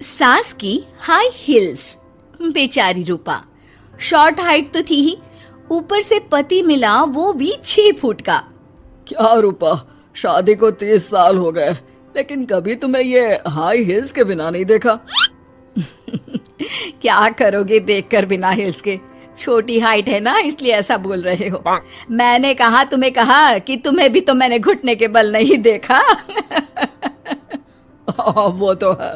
सास की high heels. बेचारी रूपा शॉर्ट हाइट तो थी ही, ऊपर से पति मिला वो भी 6 फुट का। क्या रूपा, शादी को 30 साल हो गए लेकिन कभी तुम्हें ये हाई हील्स के बिना नहीं देखा। क्या करोगे देखकर बिना हिल्स के? छोटी हाइट है ना, इसलिए ऐसा बोल रहे हो। मैंने कहा तुम्हें कहा कि तुम्हें भी तो मैंने घुटने के बल नहीं देखा। वो तो है,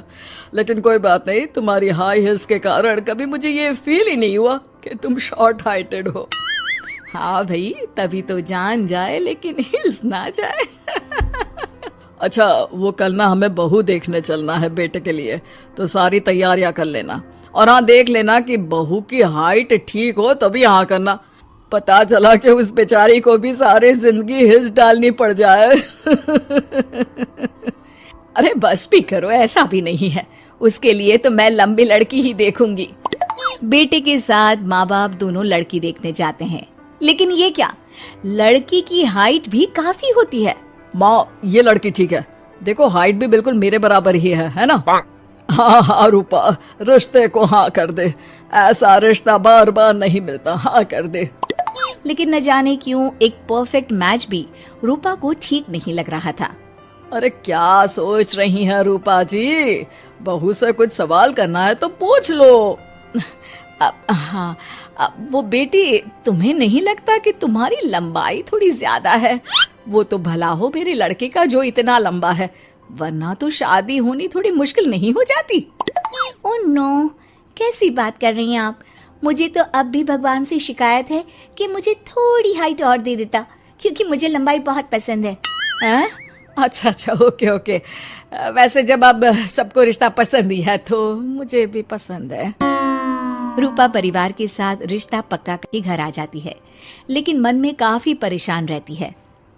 लेकिन कोई बात नहीं, तुम्हारी हाई हील्स के कारण कभी मुझे ये फील ही नहीं हुआ कि तुम शॉर्ट हाइटेड हो। हाँ भाई, तभी तो जान जाए लेकिन हिल्स ना जाए। अच्छा, वो कल ना हमें बहू देखने चलना है बेटे के लिए, तो सारी तैयारियां कर लेना। और हाँ, देख लेना कि बहू की हाइट ठीक हो तभी हाँ करना। पता चला कि उस बेचारी को भी सारी जिंदगी हिल्स डालनी पड़ जाए। अरे बस भी करो, ऐसा भी नहीं है। उसके लिए तो मैं लंबी लड़की ही देखूंगी। बेटे के साथ माँ बाप दोनों लड़की देखने जाते हैं, लेकिन ये क्या, लड़की की हाइट भी काफी होती है। माँ, ये लड़की ठीक है, देखो हाइट भी बिल्कुल मेरे बराबर ही है ना? हाँ हाँ रूपा, रिश्ते को हाँ कर दे, ऐसा रिश्ता बार बार नहीं मिलता, हाँ कर दे। लेकिन न जाने क्यों एक परफेक्ट मैच भी रूपा को ठीक नहीं लग रहा था। अरे क्या सोच रही हैं रूपा जी, बहू से कुछ सवाल करना है तो पूछ लो। हाँ, वो बेटी, तुम्हें नहीं लगता कि तुम्हारी लंबाई थोड़ी ज्यादा है? वो तो भला हो मेरे लड़के का जो इतना लंबा है, वरना तो शादी होनी थोड़ी मुश्किल नहीं हो जाती। ओह नो, कैसी बात कर रही हैं आप? मुझे तो अब भी भगवान से शिकायत है कि मुझे थोड़ी हाइट और दे देता, क्योंकि मुझे लंबाई बहुत पसंद है। हैं? अच्छा अच्छा, ओके ओके। वैसे जब अब सबको रिश्ता पसंद ही है तो मुझे भी पसंद है। रूपा परिवार के साथ रिश्ता पक्का करके घर आ जाती है, लेकिन मन में काफी परेशान रहती है।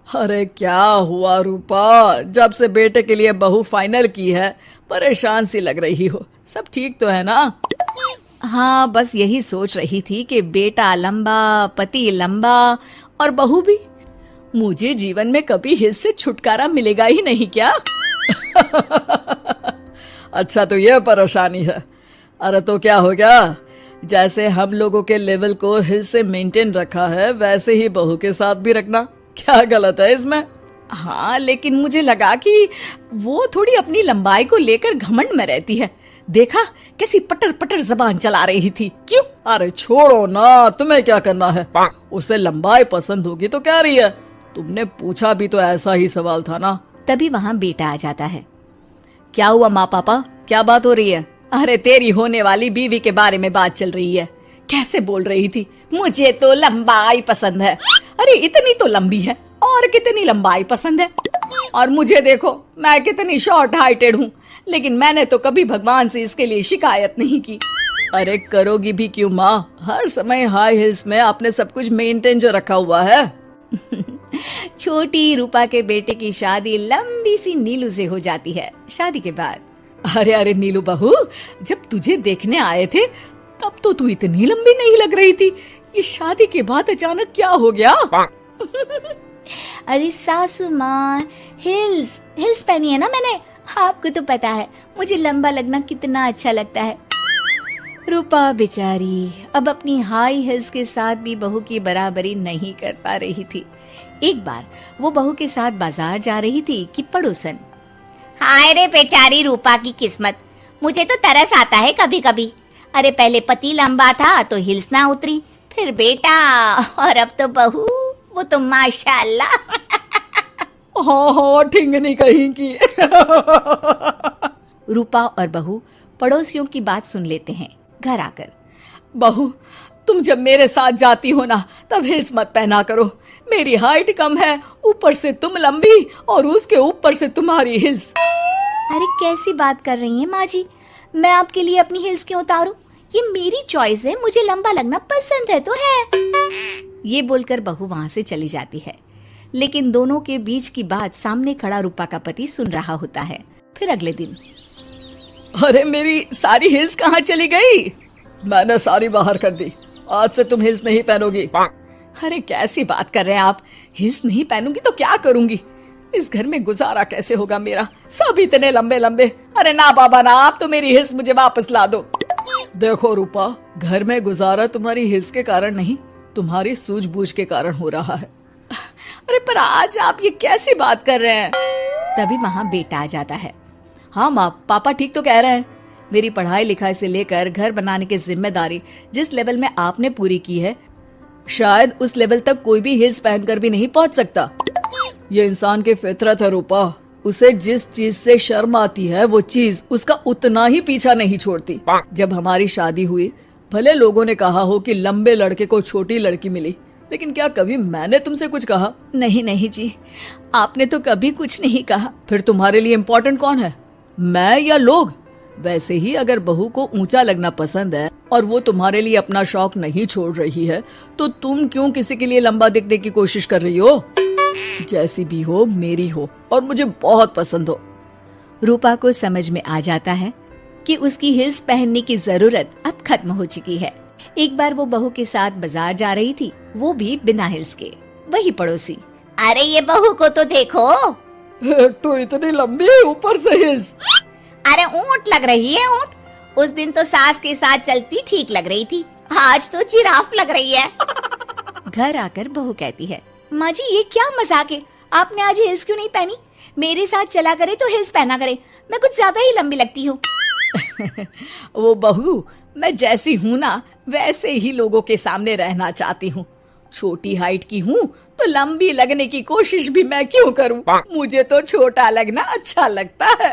अरे क्या हुआ रूपा, जब से बेटे के लिए बहू फाइनल की है परेशान सी लग रही हो, सब ठीक तो है ना? हाँ, बस यही सोच रही थी कि बेटा लंबा, पति लंबा और बहू भी। मुझे जीवन में कभी हिस्से से छुटकारा मिलेगा ही नहीं क्या? अच्छा, तो ये परेशानी है। अरे तो क्या हो गया, जैसे हम लोगों के लेवल को हिस्से मेंटेन रखा है वैसे ही बहू के साथ भी रखना, क्या गलत है इसमें? हाँ, लेकिन मुझे लगा कि वो थोड़ी अपनी लंबाई को लेकर घमंड में रहती है। देखा कैसी पटर पटर जबान चला रही थी। क्यों? अरे छोड़ो ना, तुम्हें क्या करना है? उसे लंबाई पसंद होगी तो क्या रही है, तुमने पूछा भी तो ऐसा ही सवाल था ना। तभी वहाँ बेटा आ जाता है। क्या हुआ माँ पापा, क्या बात हो रही है? अरे तेरी होने वाली बीवी के बारे में बात चल रही है। कैसे बोल रही थी, मुझे तो लंबाई पसंद है। अरे इतनी तो लंबी है, और कितनी लंबाई पसंद है? और मुझे देखो, मैं कितनी शॉर्ट हाइटेड हूँ, लेकिन मैंने तो कभी भगवान से इसके लिए शिकायत नहीं की। अरे करोगी भी क्यों माँ, हर समय हाई हिल्स में आपने सब कुछ मेंटेन जो रखा हुआ है। छोटी रूपा के बेटे की शादी लंबी सी नीलू से हो जाती है। शादी के बाद, अरे अरे नीलू बहू, जब तुझे देखने आए थे तब तो तू इतनी लंबी नहीं लग रही थी, ये शादी के बाद अचानक क्या हो गया? अरे सासू माँ, हिल्स पहनी है ना मैंने, आपको तो पता है मुझे लंबा लगना कितना अच्छा लगता है। रूपा बेचारी अब अपनी हाई हिल्स के साथ भी बहू की बराबरी नहीं कर पा रही थी। एक बार वो बहू के साथ बाजार जा रही थी कि पड़ोसन, हाय रे बेचारी रूपा की किस्मत, मुझे तो तरस आता है कभी कभी। अरे पहले पति लंबा था तो हिल्स ना उतरी, फिर बेटा, और अब तो बहू, वो तो माशाल्लाह। हाँ हाँ, ठिंगनी कहीं की। रूपा और बहू पड़ोसियों की बात सुन लेते हैं। घर आकर, बहू तुम जब मेरे साथ जाती हो ना तब हिल्स मत पहना करो, मेरी हाइट कम है, ऊपर से तुम लंबी और उसके ऊपर से तुम्हारी हिल्स। अरे कैसी बात कर रही हैं माँ जी, मैं आपके लिए अपनी हिल्स क्यों उतारूं? ये मेरी चॉइस है, मुझे लंबा लगना पसंद है तो है। ये बोलकर बहू वहाँ से चली जाती है, लेकिन दोनों के बीच की बात सामने खड़ा रूपा का पति सुन रहा होता है। फिर अगले दिन, अरे मेरी सारी हिल्स कहाँ चली गई? मैंने सारी बाहर कर दी, आज से तुम हिल्स नहीं पहनोगी। अरे कैसी बात कर रहे हैं आप, हिल्स नहीं पहनूंगी तो क्या करूंगी? इस घर में गुजारा कैसे होगा मेरा, सब इतने लंबे लंबे। अरे ना बाबा ना, आप तो मेरी हिल्स मुझे वापस ला दो। देखो रूपा, घर में गुजारा तुम्हारी हिल्स के कारण नहीं, तुम्हारी सूझबूझ के कारण हो रहा है। अरे पर आज आप ये कैसी बात कर रहे हैं? तभी वहाँ बेटा आ जाता है। हाँ माँ, पापा ठीक तो कह रहे हैं। मेरी पढ़ाई लिखाई से लेकर घर बनाने की जिम्मेदारी जिस लेवल में आपने पूरी की है, शायद उस लेवल तक कोई भी हिल्स पहनकर भी नहीं पहुंच सकता। ये इंसान की फितरत है रूपा, उसे जिस चीज से शर्म आती है वो चीज उसका उतना ही पीछा नहीं छोड़ती। जब हमारी शादी हुई, भले लोगों ने कहा हो कि लंबे लड़के को छोटी लड़की मिली, लेकिन क्या कभी मैंने तुमसे कुछ कहा? नहीं नहीं जी, आपने तो कभी कुछ नहीं कहा। फिर तुम्हारे लिए इम्पोर्टेंट कौन है, मैं या लोग? वैसे ही अगर बहू को ऊंचा लगना पसंद है और वो तुम्हारे लिए अपना शौक नहीं छोड़ रही है, तो तुम क्यों किसी के लिए लंबा दिखने की कोशिश कर रही हो? जैसी भी हो, मेरी हो और मुझे बहुत पसंद हो। रूपा को समझ में आ जाता है कि उसकी हिल्स पहनने की जरूरत अब खत्म हो चुकी है। एक बार वो बहू के साथ बाजार जा रही थी, वो भी बिना हिल्स के। वही पड़ोसी, अरे ये बहू को तो देखो, तो इतनी लंबी है, ऊपर से हिल्स। अरे ऊंट लग रही है ऊंट। उस दिन तो सास के साथ चलती ठीक लग रही थी, आज तो जिराफ लग रही है। घर आकर बहू कहती है, माँ जी ये क्या मजाक है, आपने आज हिल्स क्यों नहीं पहनी? मेरे साथ चला करे तो हिल्स पहना करे, मैं कुछ ज्यादा ही लंबी लगती हूँ। वो बहू, मैं जैसी हूँ ना वैसे ही लोगों के सामने रहना चाहती हूँ। छोटी हाइट की हूँ तो लंबी लगने की कोशिश भी मैं क्यों करूँ? मुझे तो छोटा लगना अच्छा लगता है।